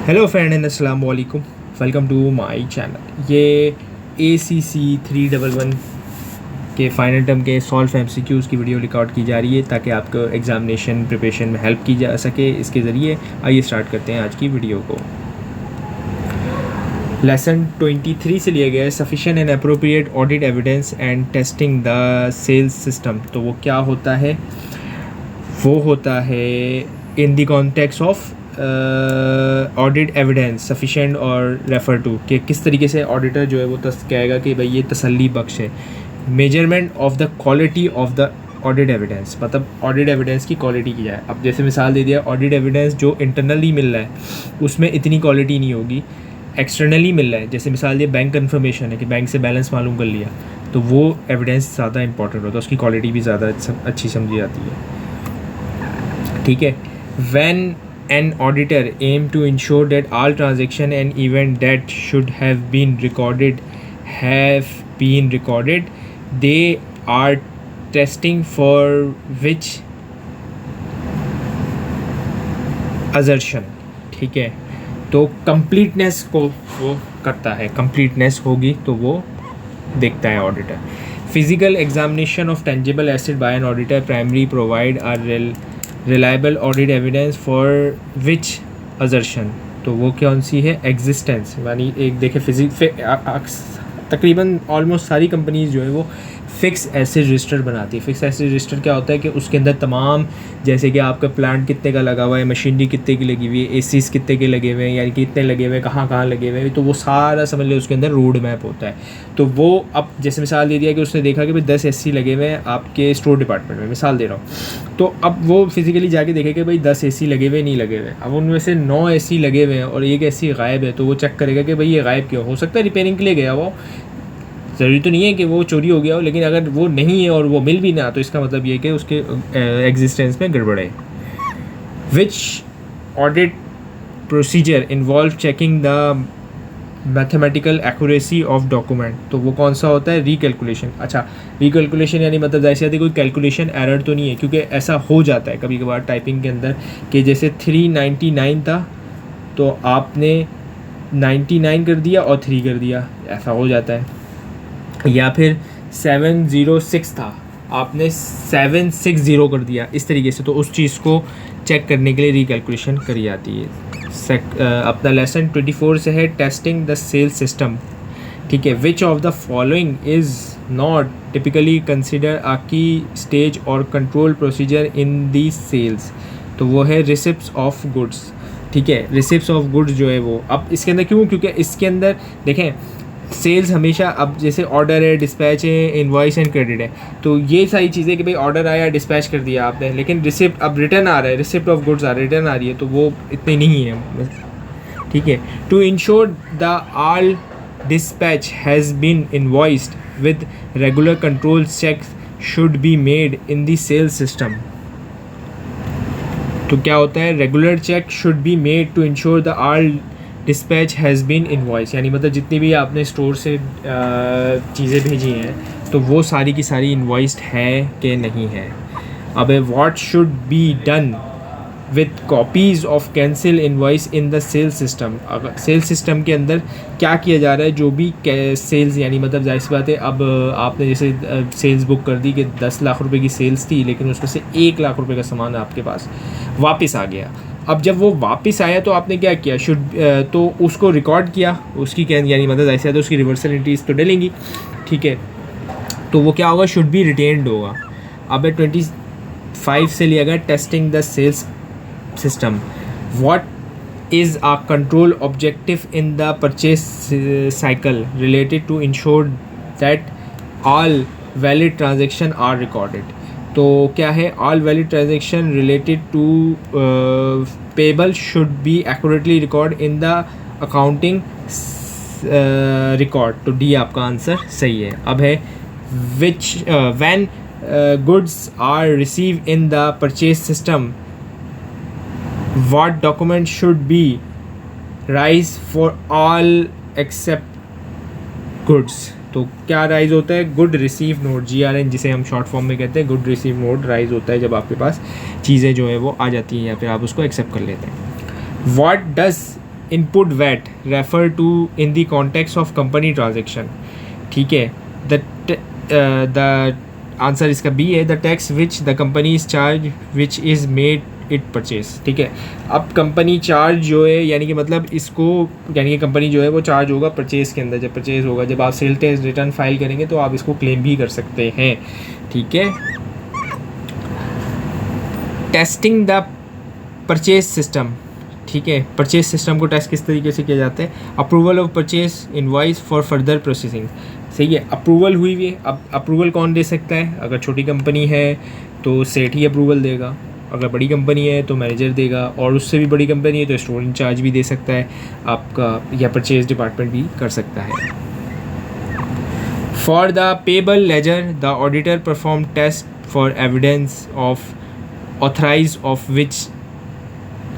Hello friend and अस्सलाम वालेकुम, welcome to my channel. ये ACC 311 के फाइनल टर्म के सॉल्व MCQs की वीडियो रिकॉर्ड की जा रही है ताकि आपको एग्जामिनेशन प्रिपरेशन में हेल्प की जा सके। इसके ज़रिए आइए स्टार्ट करते हैं आज की वीडियो को। लेसन 23 से लिया गया है sufficient and appropriate audit evidence and testing the sales system. तो वो क्या होता है? वो होता है in the context of audit evidence sufficient और रेफ़र टू, कि किस तरीके से ऑडिटर जो है वो कहेगा कि भाई ये तसल्ली बख्श है। Measurement of the quality of the audit evidence, मतलब ऑडिट एविडेंस की क्वालिटी की जाए। अब जैसे मिसाल दे दिया, ऑडिट एविडेंस जो इंटरनली मिल रहा है उसमें इतनी क्वालिटी नहीं होगी, एक्सटर्नली मिल रहा है। जैसे मिसाल ये बैंक कन्फर्मेशन है कि बैंक से बैलेंस मालूम कर लिया, तो वो एविडेंस ज़्यादा इंपॉर्टेंट होता है, उसकी क्वालिटी भी ज़्यादा अच्छी समझी जाती है। ठीक है। When an auditor aim to ensure that all transaction and event that should have been recorded, they are testing for which assertion। ठीक है, तो completeness को वो करता है, completeness होगी तो वो देखता है auditor. Physical examination of tangible asset by an auditor primary provide are reliable audit evidence for which assertion. तो वो कौन सी है? एग्जिस्टेंस। यानी एक देखें तकरीबन ऑलमोस्ट सारी कंपनीज जो है वो फ़िक्स एसेट रजिस्टर बनाती है। फ़िक्स एसेट रजिस्टर क्या होता है कि उसके अंदर तमाम, जैसे कि आपका प्लांट कितने का लगा हुआ है, मशीनरी कितने की लगी हुई है, एसीज कितने के लगे हुए हैं, यानी कितने लगे हुए हैं, कहाँ कहाँ लगे हुए हैं, तो वो सारा समझ लो उसके अंदर रोड मैप होता है। तो वो अब जैसे मिसाल दे दिया कि उसने देखा कि भाई 10 AC लगे हुए हैं आपके स्टोर डिपार्टमेंट में, मिसाल दे रहा हूँ, तो अब वो फिजिकली जाके देखे कि भाई 10 AC लगे हुए नहीं लगे हुए। अब उनमें से 9 AC लगे हुए हैं और एक AC गायब है, तो वो चेक करेगा कि भाई ये गायब क्यों हो सकता है, रिपेयरिंग के लिए गया वो, ज़रूरी तो नहीं है कि वो चोरी हो गया हो, लेकिन अगर वो नहीं है और वो मिल भी ना, तो इसका मतलब ये कि उसके एग्जिस्टेंस में गड़बड़ है। Which audit procedure involve checking the mathematical accuracy of document. तो वो कौन सा होता है? रिकैलकुलेशन। अच्छा, रिकैलकुलेशन यानी मतलब जैसे कोई कैलकुलेशन एरर तो नहीं है, क्योंकि ऐसा हो जाता है कभी कभार टाइपिंग के अंदर कि जैसे 399 था तो आपने 99 कर दिया और 3 कर दिया, ऐसा हो जाता है। या फिर 706 था, आपने 760 कर दिया, इस तरीके से। तो उस चीज़ को चेक करने के लिए रिकैलकुलेशन करी जाती है। अपना लेसन 24 से है टेस्टिंग द सेल्स सिस्टम। ठीक है। Which of the following is not typically consider a key stage और control procedure in the sales. तो वो है रिसिप्ट्स ऑफ गुड्स। ठीक है, रिसिप्ट्स ऑफ गुड्स जो है वो अब इसके अंदर क्यों? क्योंकि इसके अंदर देखें सेल्स हमेशा, अब जैसे ऑर्डर है, डिस्पैच है, इनवॉइस एंड क्रेडिट है, तो ये सारी चीज़ें कि भाई ऑर्डर आया, डिस्पैच कर दिया आपने, लेकिन रिसिप्ट अब रिटर्न आ रहा है, रिसिप्ट ऑफ गुड्स रिटर्न आ रही है, तो वो इतनी नहीं है। ठीक है। To ensure the all dispatch has been invoiced with regular control checks should be made in the sales system. तो क्या होता है? Regular check should be made to ensure the all dispatch has been invoice, यानी मतलब जितनी भी आपने store से चीज़ें भेजी हैं तो वो सारी की सारी इनवॉइस्ड है कि नहीं है। अब what should be done with copies of cancel invoice in the sales system. अगर सेल्स सिस्टम के अंदर क्या किया जा रहा है, जो भी सेल्स, यानी मतलब जाहिर सी बात है, अब आपने जैसे सेल्स बुक कर दी कि 10 लाख रुपए की सेल्स थी, लेकिन उसमें से 1 लाख रुपए का सामान आपके पास वापस आ गया। अब जब वो वापस आया तो आपने क्या किया? तो उसको रिकॉर्ड किया, उसकी यानी मतलब ऐसे तो उसकी रिवर्सल एंट्रीज तो डलेंगी। ठीक है, तो वो क्या होगा? शुड बी रिटेन्ड होगा। अब 25 से लिया गया testing the sales system. What is a control objective in the purchase cycle related to ensure that all valid transaction are recorded. तो क्या है? All valid transaction related to payable should be accurately record in the accounting record. तो D आपका answer सही है। अब है which when goods are receive in the purchase system what document should be raise for all accept goods. तो क्या rise होता है? गुड रिसीव नोट, GRN जिसे हम शॉर्ट फॉर्म में कहते हैं। गुड रिसीव नोट राइज होता है जब आपके पास चीज़ें जो है वो आ जाती हैं या फिर आप उसको एक्सेप्ट कर लेते हैं। What does input VAT refer to in the context of company transaction. ठीक है. द आंसर इसका बी है, the tax which the company is charge which is made it purchase. ठीक है. अब कंपनी चार्ज जो है यानी कि मतलब इसको यानी कि कंपनी जो है वो चार्ज होगा परचेज के अंदर. जब परचेज होगा, जब आप सेल टैक्स रिटर्न फाइल करेंगे तो आप इसको क्लेम भी कर सकते हैं. ठीक है. Testing the purchase system. ठीक है. परचेज सिस्टम को टेस्ट किस तरीके से किया जाता है? Approval of purchase invoice for further processing. सही है. अप्रूवल हुई है. अब अप्रूवल कौन दे सकता है? अगर छोटी कंपनी है तो सेठ ही अप्रूवल देगा, अगर बड़ी कंपनी है तो मैनेजर देगा, और उससे भी बड़ी कंपनी है तो स्टोर इंचार्ज भी दे सकता है आपका, या परचेज डिपार्टमेंट भी कर सकता है. For the payable ledger the auditor perform test for evidence of authorise of which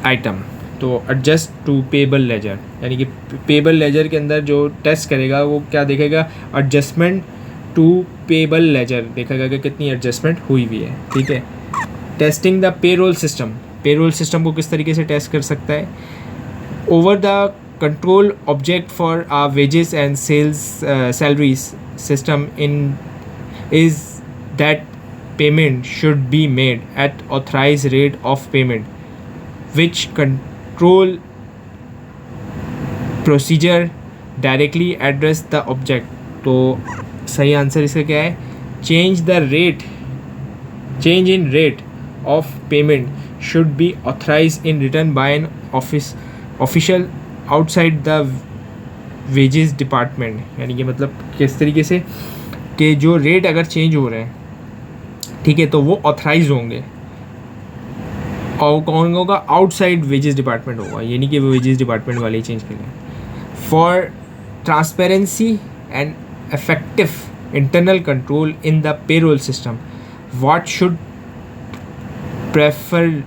item. तो एडजस्ट टू पेबल लेजर यानी कि पेबल लेजर के अंदर जो टेस्ट करेगा वो क्या देखेगा? एडजस्टमेंट टू पेबल लेजर देखेगा कि कितनी एडजस्टमेंट हुई हुई है. ठीक है. Testing the payroll system. Payroll system को किस तरीके से टेस्ट कर सकता है? Over the control object for a wages and sales salaries system in is that payment should be made at authorise rate of payment which control procedure directly address the object. तो सही answer इसका क्या है? Change in rate of payment should be authorized in written by an official outside the wages department. यानी कि मतलब किस तरीके से कि जो रेट अगर चेंज हो रहे हैं, ठीक है, तो वो ऑथराइज होंगे. और कौन होगा? आउटसाइड वेजेस डिपार्टमेंट होगा, यानी कि वो वेजेस डिपार्टमेंट वाले ही चेंज करेंगे. For transparency and effective internal control in the payroll system, what should preferably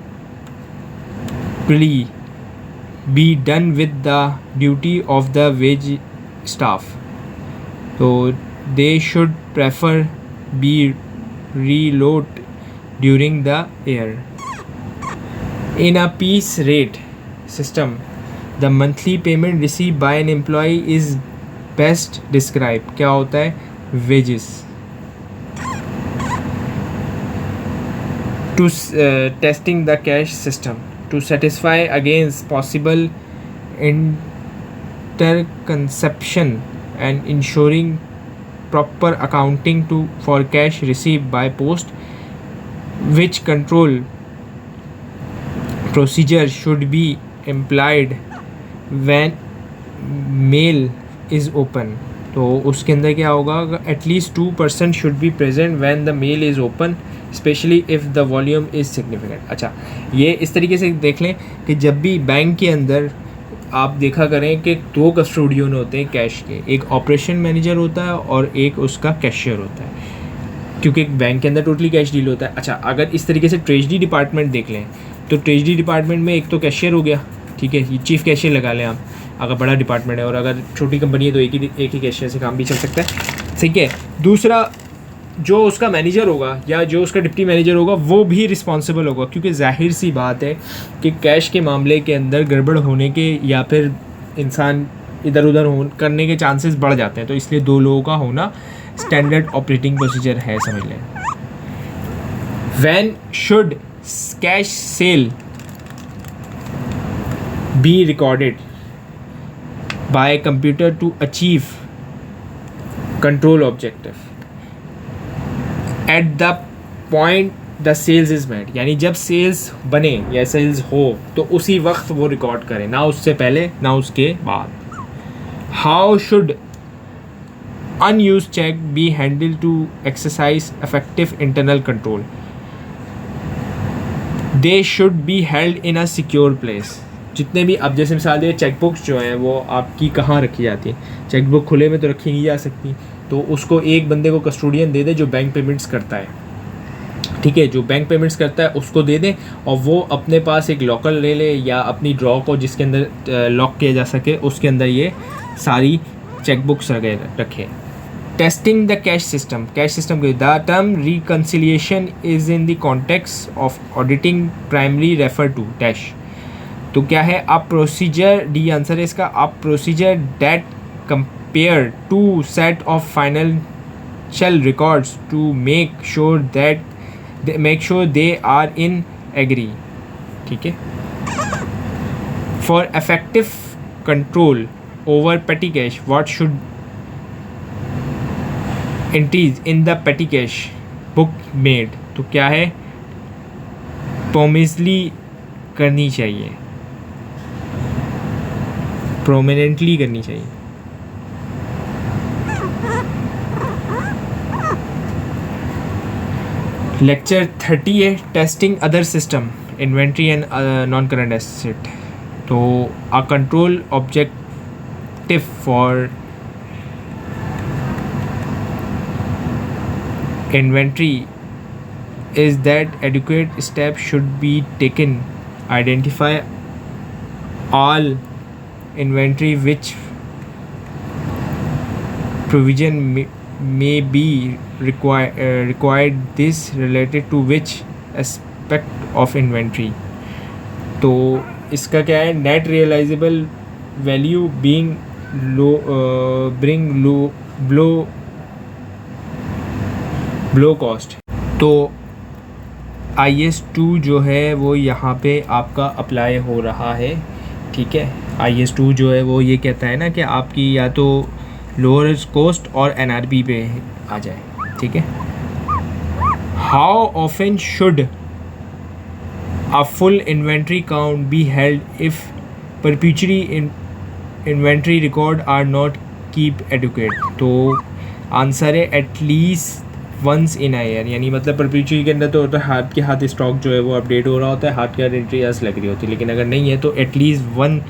be done with the duty of the wage staff? So they should prefer be reload during the year. In a piece rate system, the monthly payment received by an employee is best describe. क्या होता है? Wages. To testing the cash system to satisfy against possible interception and ensuring proper accounting to for cash receive by post which control procedure should be employed when mail is open. तो उसके अंदर क्या होगा? At least 2% should be present when the mail is open specially if the volume is significant. अच्छा, ये इस तरीके से देख लें कि जब भी बैंक के अंदर आप देखा करें कि 2 कस्टोडियन होते हैं कैश के, एक ऑपरेशन मैनेजर होता है और एक उसका कैशियर होता है, क्योंकि बैंक के अंदर टोटली कैश डील होता है. अच्छा, अगर इस तरीके से ट्रेजरी डिपार्टमेंट देख लें तो ट्रेजरी डिपार्टमेंट में एक तो कैशियर हो गया, ठीक है, ये चीफ कैशियर लगा लें आप अगर बड़ा डिपार्टमेंट है, और अगर छोटी कंपनी है तो एक ही कैशियर से काम भी चल सकता है. ठीक है. दूसरा, जो उसका मैनेजर होगा या जो उसका डिप्टी मैनेजर होगा वो भी रिस्पॉन्सिबल होगा, क्योंकि जाहिर सी बात है कि कैश के मामले के अंदर गड़बड़ होने के या फिर इंसान इधर उधर करने के चांसेस बढ़ जाते हैं. तो इसलिए 2 लोगों का होना स्टैंडर्ड ऑपरेटिंग प्रोसीजर है, समझ लें. When should cash cell be recorded by computer to achieve control objective at the point the sales is made. यानी जब सेल्स बने या सेल्स हो तो उसी वक्त वो रिकॉर्ड करें, ना उससे पहले ना उसके बाद. How should unused check be handled to exercise effective internal control? They should be held in a secure place. जितने भी, अब जैसे मिसाल दे चेकबुक्स जो हैं वो आपकी कहाँ रखी जाती है? चेकबुक खुले में तो रखी नहीं जा सकती, तो उसको एक बंदे को कस्टोडियन दे दे जो बैंक पेमेंट्स करता है. ठीक है, जो बैंक पेमेंट्स करता है उसको दे दें और वो अपने पास एक लॉकर ले ले या अपनी ड्रॉ को जिसके अंदर लॉक किया जा सके उसके अंदर ये सारी चेकबुक्स रखे. Testing the cash system. Cash system के the term reconciliation is in the context of auditing primary refer to dash. तो क्या है, अ प्रोसीजर, डी आंसर है इसका, a procedure that compare to set of financial records to make sure they are in agree, ठीक है। For effective control over petty cash what should entries in the petty cash book made, तो क्या है, प्रोमिसली करनी चाहिए, prominently करनी चाहिए। Lecture 30 है testing other system inventory and non current asset. तो a control objective for inventory is that adequate steps should be taken, identify all inventory which provision may be required, this related to which aspect of inventory। तो इसका क्या है, net realizable value being low, bring low blow cost. तो IS2 जो है वो यहाँ पे आपका अप्लाई हो रहा है, ठीक है। IS2 जो है वो ये कहता है ना कि आपकी या तो लोअर कॉस्ट और NRP पे आ जाए, ठीक है। How often should a full inventory count be held if perpetually inventory record are not keep adequate. तो आंसर है at least once in a year, यानी मतलब परपेचुअली के अंदर तो होता है हाथ के हाथ स्टॉक जो है वो अपडेट हो रहा होता है, हाथ के हाथ एंट्री आज लग रही होती है। लेकिन अगर नहीं है तो एटलीस्ट वन,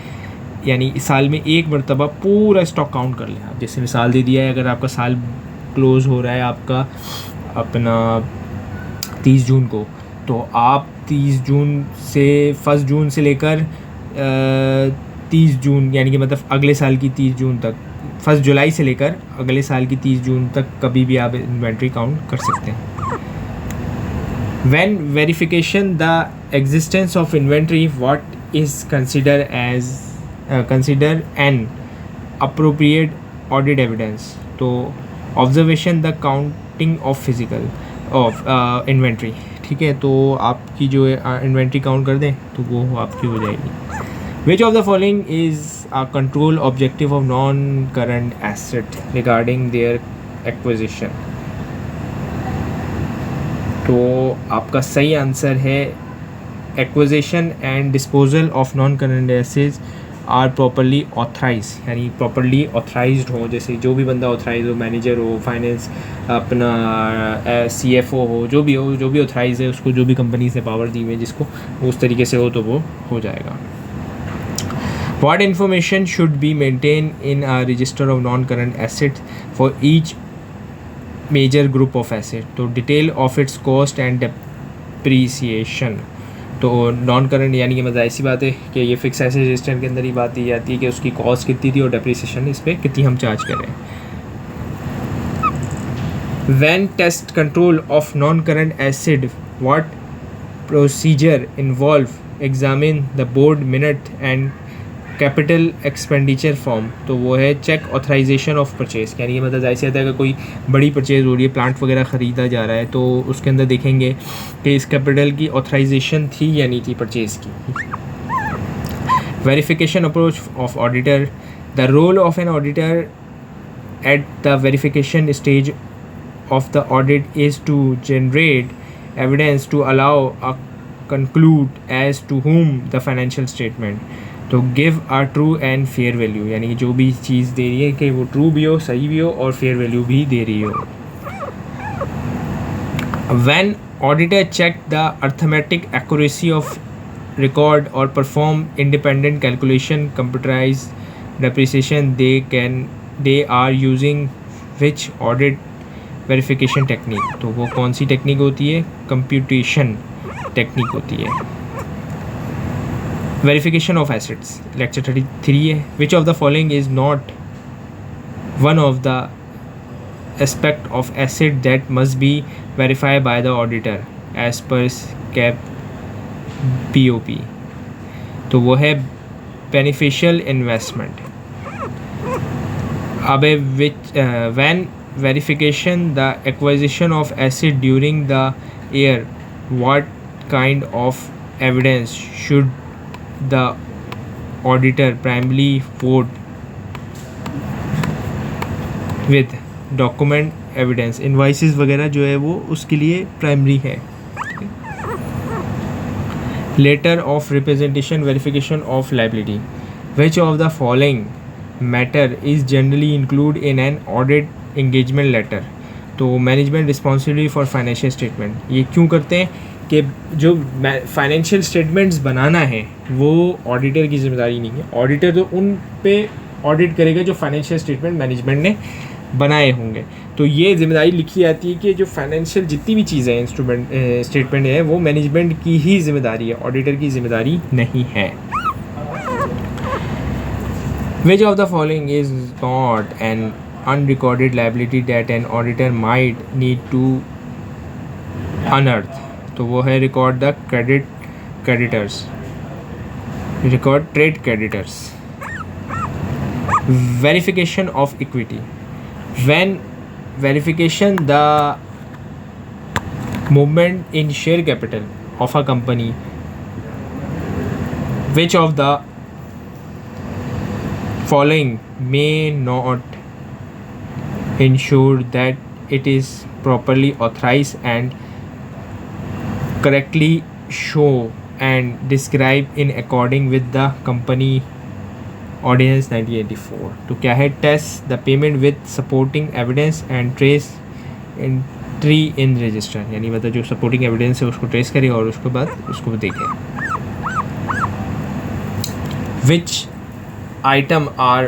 यानी साल में एक मरतबा पूरा स्टॉक काउंट कर लें आप। जैसे मिसाल दे दिया है, अगर आपका साल क्लोज़ हो रहा है आपका अपना 30 जून को, तो आप 30 जून से 1 जून से लेकर 30 जून, यानी कि मतलब अगले साल की 30 जून तक, 1 जुलाई से लेकर अगले साल की 30 जून तक कभी भी आप इन्वेंट्री काउंट कर सकते हैं। When verification the existence of inventory what is consider an appropriate audit evidence. तो observation the counting of physical of inventory, ठीक है। तो आपकी जो इन्वेंट्री काउंट कर दें तो वो आपकी हो जाएगी। Which of the following is a control objective of non-current asset regarding their acquisition? तो आपका सही आंसर है acquisition and disposal of non-current assets are properly authorized, यानी properly authorized हो, जैसे जो भी बंदा authorized हो, मैनेजर हो, फाइनेंस अपना CFO हो, जो भी authorized है उसको, जो भी कंपनी से पावर दी हुई है जिसको, उस तरीके से हो तो वो हो जाएगा। What information should be maintained in a register of non-current assets for each major group of assets? तो detail of its cost and depreciation। तो नॉन करंट यानी कि मतलब ऐसी बात है कि ये फिक्स एसेट रजिस्टर के अंदर ही बात दी जाती है कि उसकी कॉस्ट कितनी थी और डेप्रिसिएशन इस पर कितनी हम चार्ज कर रहे हैं। When test control of non-current asset, what procedure involve? Examine the board minute and capital expenditure form. तो वो है चेक ऑथराइजेशन ऑफ परचेज़, यानी कि मतलब ऐसे आता है कि कोई बड़ी परचेज़ हो रही है, प्लांट वगैरह ख़रीदा जा रहा है, तो उसके अंदर देखेंगे कि इस कैपिटल की ऑथराइजेशन थी या नहीं थी परचेज़ की। Verification approach of auditor. The role of an auditor at the verification stage of the audit is to generate evidence to allow a conclude as to whom the financial statement. तो give a true and fair value, यानी कि जो भी चीज़ दे रही है कि वो true भी हो, सही भी हो और फेयर वैल्यू भी दे रही हो। When auditor check the arithmetic accuracy of record और perform independent calculation computerise depreciation, they are using which audit verification technique. तो वो कौन सी टेक्निक होती है? कंप्यूटेशन टेक्निक होती है। वेरिफिकेशन ऑफ एसेट्स लेक्चर 33 है। Which of the following is not one of the aspect of asset that must be verified by the auditor as per cap POP। तो वो है बेनिफिशियल इन्वेस्टमेंट. अब which when verification the acquisition of asset during the year, what kind of evidence should the auditor primarily vote with? document evidence, invoices वगैरह जो है वो उसके लिए प्राइमरी है. letter of representation, verification of liability. which of the following matter is generally included in an audit engagement letter? तो management responsibility for financial statement. ये क्यों करते हैं कि जो फाइनेंशियल स्टेटमेंट्स बनाना है वो ऑडिटर की जिम्मेदारी नहीं है. ऑडिटर तो उन पे ऑडिट करेगा जो फाइनेंशियल स्टेटमेंट मैनेजमेंट ने बनाए होंगे. तो ये जिम्मेदारी लिखी जाती है कि जो फाइनेंशियल जितनी भी चीज़ें इंस्ट्रूमेंट स्टेटमेंट है वो मैनेजमेंट की ही जिम्मेदारी है, ऑडिटर की जिम्मेदारी नहीं है. Which of the following is not an unrecorded liability that an auditor might need to unearth? तो वो है record the creditors, record trade creditors. Verification of equity. When verification the movement in share capital of a company, which of the following may not ensure that it is properly authorized and correctly show and describe in according with the company ordinance 1984. तो क्या है? test the payment with supporting evidence and trace entry in register. यानी मतलब जो supporting evidence है उसको trace करें और उसके बाद उसको देखें. Which item are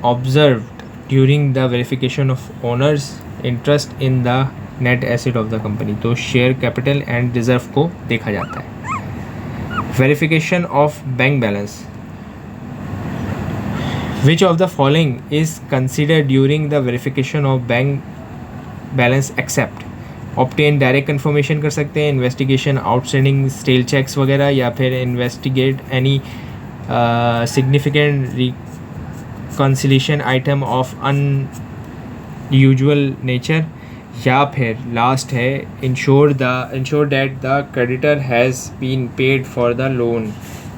observed during the verification of owner's interest in the net asset of the company? तो शेयर कैपिटल एंड रिजर्व को देखा जाता है. Verification of bank balance. Which of the following is considered during the verification of bank balance except? Obtain direct confirmation कर सकते हैं, investigation outstanding stele checks वगैरह, या फिर investigate any significant reconciliation item of unusual nature, या फिर last है ensure that the creditor has been paid for the loan.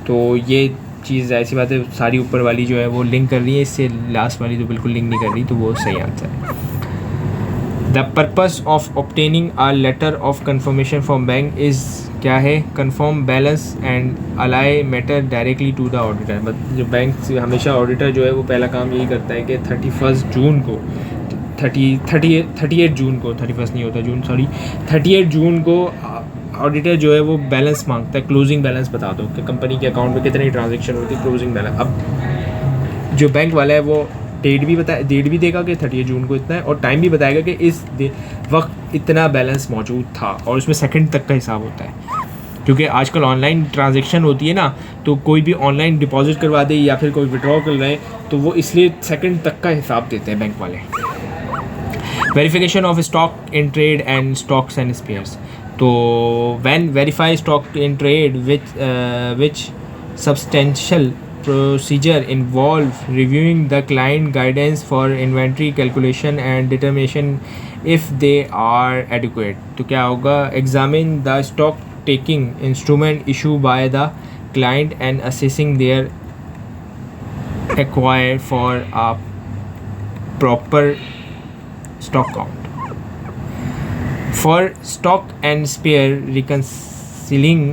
तो ये चीज़ ऐसी बात है, सारी ऊपर वाली जो है वो लिंक कर रही है, इससे लास्ट वाली तो बिल्कुल लिंक नहीं कर रही, तो वो सही आंसर है. The purpose of obtaining a letter of confirmation from bank is क्या है? Confirm balance and ally matter directly to the auditor. मतलब जो बैंक हमेशा ऑडिटर जो है वो पहला काम यही करता है कि 31 जून को 38 जून को 31 नहीं होता जून, सॉरी 38 जून को ऑडिटर जो है वो बैलेंस मांगता है. क्लोजिंग बैलेंस बता दो कि कंपनी के अकाउंट में कितनी ट्रांजेक्शन होती है, क्लोजिंग बैलेंस. अब जो बैंक वाला है वो डेट भी देगा कि 30 जून को इतना है, और टाइम भी बताएगा कि इस वक्त इतना बैलेंस मौजूद था, और उसमें सेकंड तक का हिसाब होता है. क्योंकि आजकल ऑनलाइन ट्रांजैक्शन होती है ना, तो कोई भी ऑनलाइन डिपॉजिट करवा दे या फिर कोई विड्रॉ कर रहे हैं तो वो इसलिए सेकंड तक का हिसाब देते हैं बैंक वाले. Verification of stock in trade and stocks and spares. तो when verify stock in trade which substantial procedure involve reviewing the client guidance for inventory calculation and determination if they are adequate. तो क्या होगा? examine the stock taking instrument issued by the client and assessing their acquired for a proper stock count. For stock and spare reconciling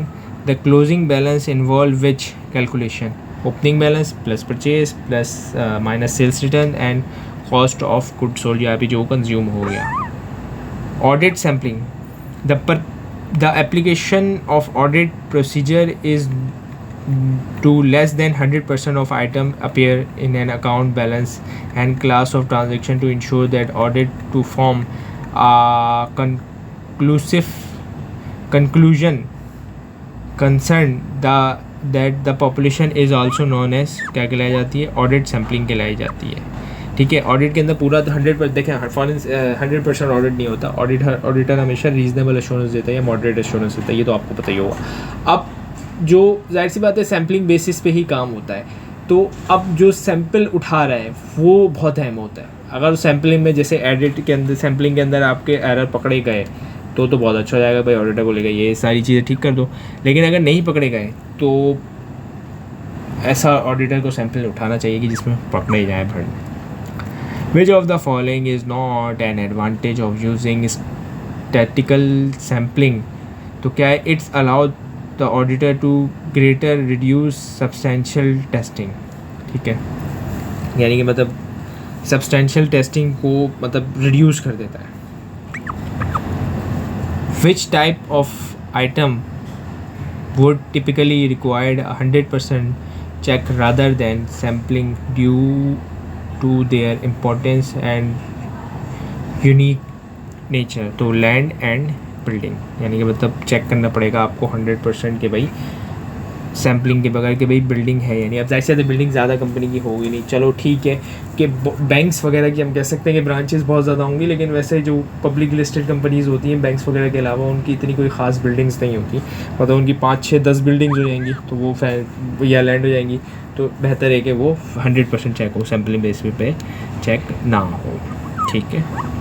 the closing balance involve which calculation? Opening balance plus purchase plus minus sales return and cost of good sold, या भी जो consume हो गया. Audit sampling. The application of audit procedure is to less than 100% of item appear in an account balance and class of transaction to ensure that audit to form conclusion concern that the population is also known as क्या कहलाई जाती है? Audit sampling कहलाई जाती है. ठीक है, audit के अंदर पूरा 100% देखें, फॉरेन 100% ऑडिट नहीं होता. ऑडिटर हमेशा रीजनेबल एश्योरेंस देता है या मॉडरेट एश्योरेंस देता है, ये तो आपको पता ही होगा. अब जो जाहिर सी बात है सैम्पलिंग बेसिस पे ही काम होता है, तो अब जो सैम्पल उठा रहा है वो बहुत अहम होता है। अगर सैम्पलिंग में जैसे एडिट के अंदर सैम्पलिंग के अंदर आपके एरर पकड़े गए तो बहुत अच्छा हो जाएगा, भाई ऑडिटर बोलेगा ये सारी चीज़ें ठीक कर दो। लेकिन अगर नहीं पकड़े गए तो ऐसा ऑडिटर को सैम्पल उठाना चाहिए कि जिसमें पकड़े जाए भर। Which of the following is not an advantage of using statical sampling? तो क्या है, it's allowed the auditor to greater reduce substantial testing. ठीक है, यानी कि मतलब सब्सटेंशियल टेस्टिंग को मतलब रिड्यूस कर देता है। Which type of item would typically require 100% check rather than sampling due to their importance and unique nature? तो लैंड एंड बिल्डिंग, यानी कि मतलब चेक करना पड़ेगा आपको 100% के भाई सैम्पलिंग के बगैर कि भाई बिल्डिंग है यानी। अब जैसे बिल्डिंग ज़्यादा कंपनी की होगी नहीं, चलो ठीक है कि बैंक्स वगैरह की हम कह सकते हैं कि ब्रांचेस बहुत ज़्यादा होंगी, लेकिन वैसे जो पब्लिक लिस्टेड कंपनीज़ होती हैं बैंक्स वगैरह के अलावा उनकी इतनी कोई ख़ास बिल्डिंग्स नहीं होती, मतलब उनकी 5, 6, 10 बिल्डिंग्स हो जाएंगी तो वो या लैंड हो जाएंगी, तो बेहतर है कि वो 100% चेक हो, सैम्पलिंग बेस पे चेक ना हो। ठीक है।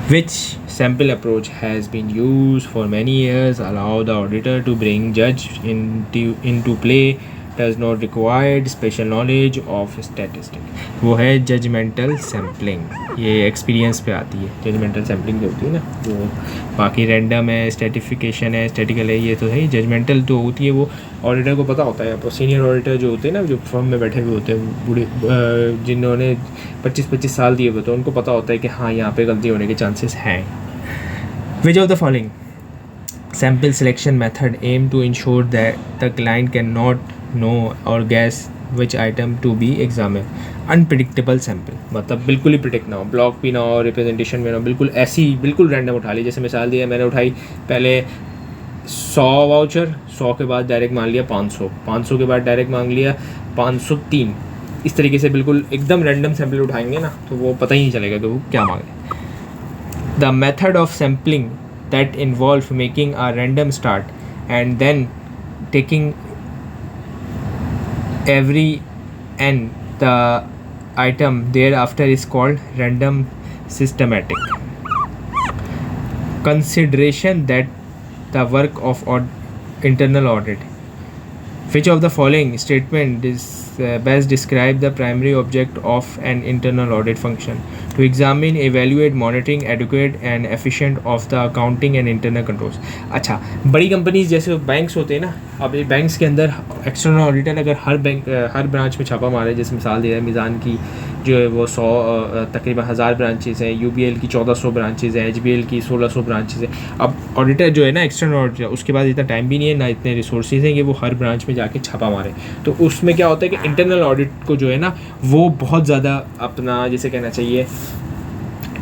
Which sample approach has been used for many years, allow the auditor to bring judge into play, does not require special knowledge of statistics? वो है जजमेंटल सैम्पलिंग, ये एक्सपीरियंस पे आती है। जजमेंटल सैम्पलिंग जो होती है ना, वो बाकी रैंडम है, स्टैटिफिकेशन है, स्टैटिकल है, ये तो है ही। जजमेंटल तो होती है वो ऑडिटर को पता होता है। अब सीनियर ऑडिटर जो होते हैं ना, जो फर्म में बैठे हुए होते हैं बूढ़े, जिन्होंने 25-25 साल दिए हुए, तो उनको पता होता है कि हाँ यहाँ पे गलती होने के चांसेस हैं। विच of the following sample selection method aim to ensure that the client cannot know or guess which item to be examined? Unpredictable sample, मतलब बिल्कुल ही प्रिडिक्ट ना हो, ब्लॉक भी ना हो, रिप्रेजेंटेशन में ना हो, बिल्कुल ऐसी बिल्कुल रैंडम उठा ली। जैसे मिसाल दिया, मैंने उठाई पहले 100 वाउचर, 100 के बाद डायरेक्ट मान लिया 500, 500 के बाद डायरेक्ट मांग लिया 503। इस तरीके से बिल्कुल एकदम रैंडम सैम्पल उठाएंगे ना तो वो पता ही नहीं चलेगा कि वो क्या मांगे। The method of sampling that involve making a random start and then taking every and the item thereafter is called random systematic consideration that the work of internal audit. Which of the following statement is best describe the primary object of an internal audit function? To examine, evaluate, monitoring, adequate and efficient of the accounting and internal controls. अच्छा, बड़ी companies जैसे banks होते हैं ना, अब ये banks के अंदर एक्सटर्नल ऑडिटर अगर हर ब्रांच में छापा मारे, जैसे मिसाल दिया है मिज़ान की जो है वो 100 तकरीबन 1000 ब्रांचेज़ हैं, UBL की 1400 ब्रांचेज़ हैं, HBL की 1600 ब्रांचेज़ हैं। अब ऑडिटर जो है ना एक्सटर्नल ऑडिटर, उसके पास इतना टाइम भी नहीं है ना इतने रिसोर्सेज हैं कि वो हर ब्रांच में जाके छापा मारे। तो उसमें क्या होता है कि इंटरनल ऑडिट को जो है ना वो बहुत ज़्यादा अपना जैसे कहना चाहिए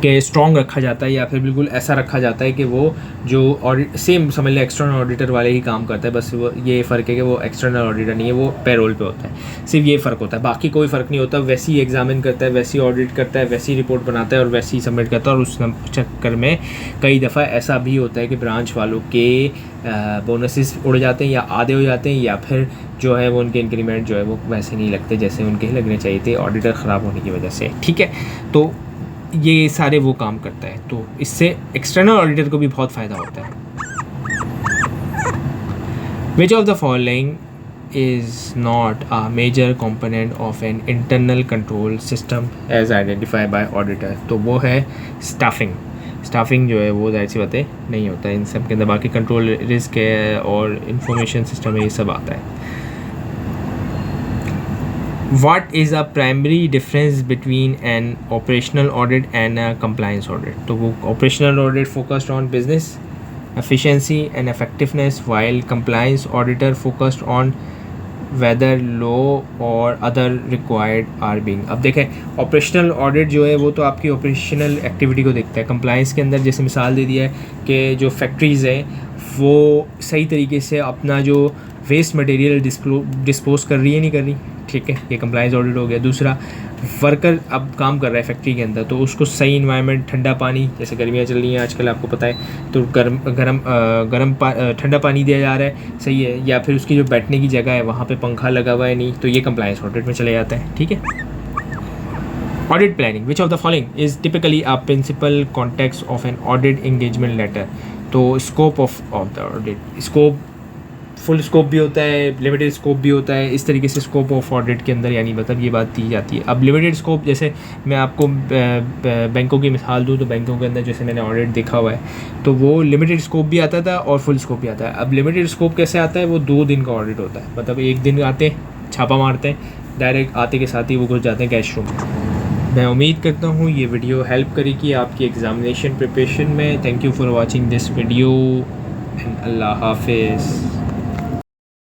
कि स्ट्रॉन्ग रखा जाता है, या फिर बिल्कुल ऐसा रखा जाता है कि वो जो ऑडिट सेम समझ लें एक्सटर्नल ऑडिटर वाले ही काम करता है, बस वो ये फ़र्क है कि वो एक्सटर्नल ऑडिटर नहीं है, वो पेरोल पे होता है, सिर्फ ये फ़र्क होता है, बाकी कोई फ़र्क नहीं होता। वैसे ही एग्जामिन करता है, वैसे ही ऑडिट करता है, वैसी रिपोर्ट बनाता है और वैसे ही सबमिट करता है। और उस चक्कर में कई दफ़ा ऐसा भी होता है कि ब्रांच वालों के बोनसेस उड़ जाते हैं या आधे हो जाते हैं, या फिर जो है वो उनके इंक्रीमेंट जो है वो वैसे नहीं लगते जैसे उनके लगने चाहिए थे ऑडिटर ख़राब होने की वजह से। ठीक है, तो ये सारे वो काम करता है, तो इससे एक्सटर्नल ऑडिटर को भी बहुत फ़ायदा होता है। Which of the following is not a major component of an internal control system as identified by auditor? तो वो है स्टाफिंग। स्टाफिंग जो है वो जाहिर सी बातें नहीं होता है इन सब के अंदर, बाकी कंट्रोल रिस्क है और इंफॉर्मेशन सिस्टम है, ये सब आता है। What is a primary difference between an operational audit and a compliance audit? तो वो operational audit focused on business efficiency and effectiveness, while compliance auditor focused on whether law or other required are being। अब देखें operational audit जो है वो तो आपकी operational activity को देखता है। कंप्लाइंस के अंदर जैसे मिसाल दे दिया है कि जो फैक्ट्रीज़ हैं वो सही तरीके से अपना जो वेस्ट मटेरियल डिस्पोज कर रही है नहीं कर रही, ठीक है, ये कंप्लायंस ऑडिट हो गया। दूसरा, वर्कर अब काम कर रहा है फैक्ट्री के अंदर, तो उसको सही इन्वायरमेंट, ठंडा पानी, जैसे गर्मियाँ चल रही हैं आजकल आपको पता है, तो ठंडा पानी दिया जा रहा है, सही है, या फिर उसकी जो बैठने की जगह है वहाँ पे पंखा लगा हुआ है नहीं, तो ये कंप्लायंस ऑडिट में चले जाता है, ठीक है। Audit planning. Which of the following is typically a principal context of an audit engagement letter? तो scope of the audit, scope full scope भी होता है, लिमिटेड स्कोप भी होता है, इस तरीके से स्कोप ऑफ ऑडिट के अंदर यानी मतलब ये बात दी जाती है। अब लिमिटेड स्कोप, जैसे मैं आपको बैंकों की मिसाल दूँ तो बैंकों के अंदर जैसे मैंने ऑडिट देखा हुआ है, तो वो लिमिटेड स्कोप भी आता था और फुल स्कोप भी आता है। अब लिमिटेड स्कोप कैसे आता है, वो 2 दिन का ऑडिट होता है, मतलब एक दिन आते हैं, छापा मारते हैं, डायरेक्ट आते के साथ ही वो घुस जाते हैं कैश रूम में। मैं उम्मीद करता हूँ ये वीडियो हेल्प करेगी आपकी एग्ज़ामिनेशन प्रिपरेशन में। Thank you for watching this video and अल्लाह हाफिज़।